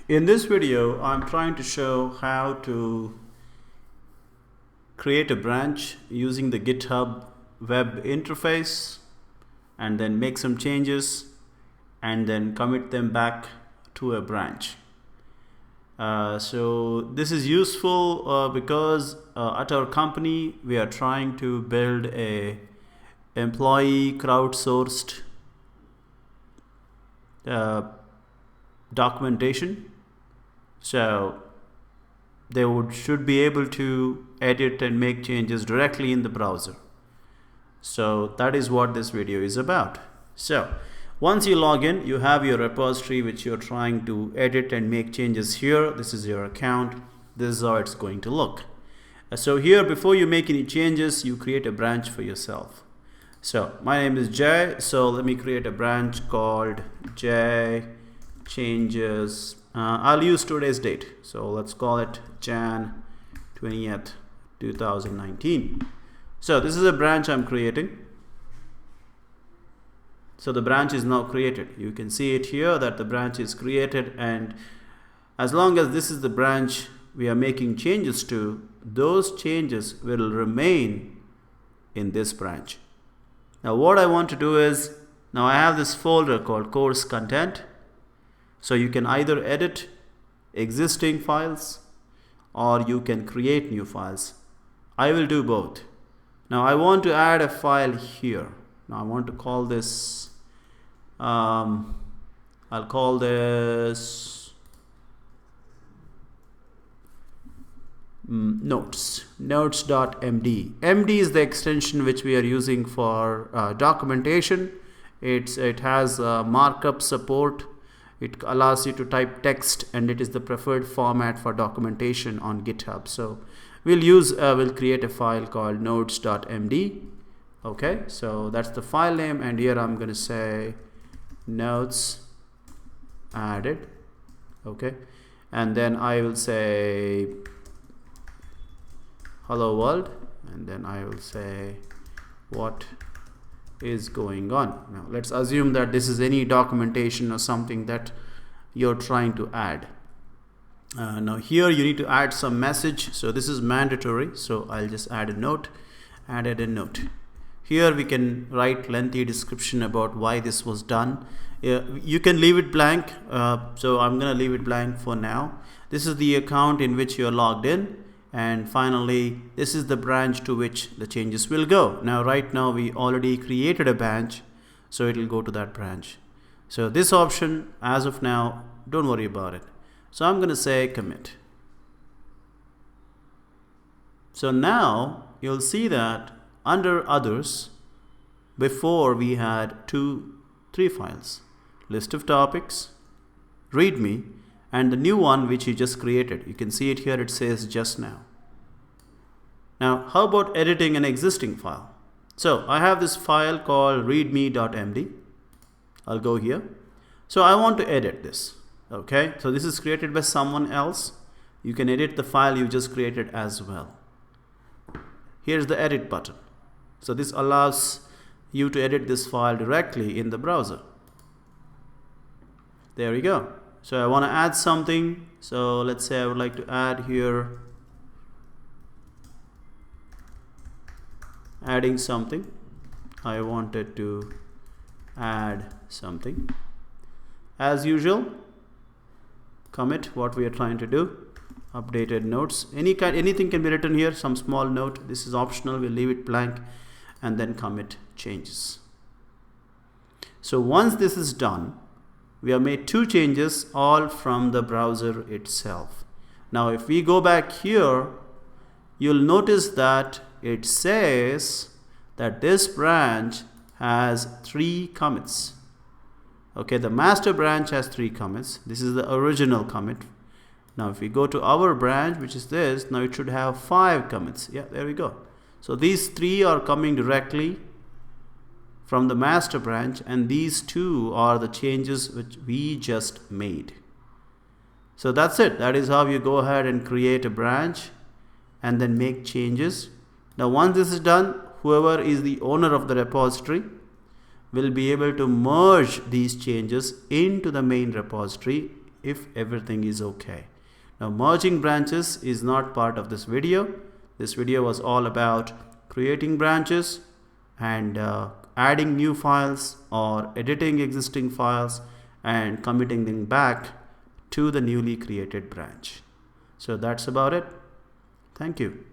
In this video, I'm trying to show how to create a branch using the Github Web interface and then make some changes and then commit them back to a branch. So this is useful because at our company we are trying to build a employee crowdsourced documentation. So they should be able to edit and make changes directly in the browser. So that is what this video is about. So once you log in, you have your repository which you're trying to edit and make changes here. This is your account. This is how it's going to look. So here, before you make any changes, you create a branch for yourself. So my name is Jay. So let me create a branch called Jay Changes. I'll use today's date. So let's call it Jan 20th, 2019. So this is a branch I'm creating. So the branch is now created. You can see it here that the branch is created, and as long as this is the branch we are making changes to, those changes will remain in this branch. Now what I want to do is, now I have this folder called course content. So you can either edit existing files or you can create new files. I will do both. Now I want to add a file here. Now I want to call this, I'll call this notes.md. MD is the extension which we are using for documentation. It has markup support. It allows you to type text, and it is the preferred format for documentation on GitHub. So we'll create a file called notes.md. Okay, so that's the file name, and here I'm going to say notes added. Okay, and then I will say hello world, and then I will say what is going on. Now let's assume that this is any documentation or something that you're trying to add. Now here you need to add some message, so this is mandatory. So I'll just add a note. Added a note. Here we can write lengthy description about why this was done. You can leave it blank, so I'm gonna leave it blank for now. This is the account in which you're logged in. And finally, this is the branch to which the changes will go. Now, right now, we already created a branch, so it will go to that branch. So this option, as of now, don't worry about it. So I'm going to say commit. So now, you'll see that under others, before we had 3 files, list of topics, readme, and the new one which you just created. You can see it here, it says just now. Now how about editing an existing file? So I have this file called readme.md. I'll go here. So I want to edit this. Okay, so this is created by someone else. You can edit the file you just created as well. Here's the edit button. So this allows you to edit this file directly in the browser. There we go. So I want to add something. So let's say I would like to add here, adding something. I wanted to add something. As usual, commit what we are trying to do. Updated notes. Anything can be written here. Some small note. This is optional. We'll leave it blank, and then commit changes. So once this is done, we have made 2 changes, all from the browser itself. Now if we go back here, you'll notice that it says that this branch has 3 commits. Okay, the master branch has 3 commits. This is the original commit. Now if we go to our branch, which is this, now it should have 5 commits. Yeah, there we go. So these 3 are coming directly from the master branch, and these 2 are the changes which we just made. So that's it. That is how you go ahead and create a branch and then make changes. Now once this is done, whoever is the owner of the repository will be able to merge these changes into the main repository if everything is okay. Now merging branches is not part of this video. This video was all about creating branches and adding new files or editing existing files and committing them back to the newly created branch. So that's about it. Thank you.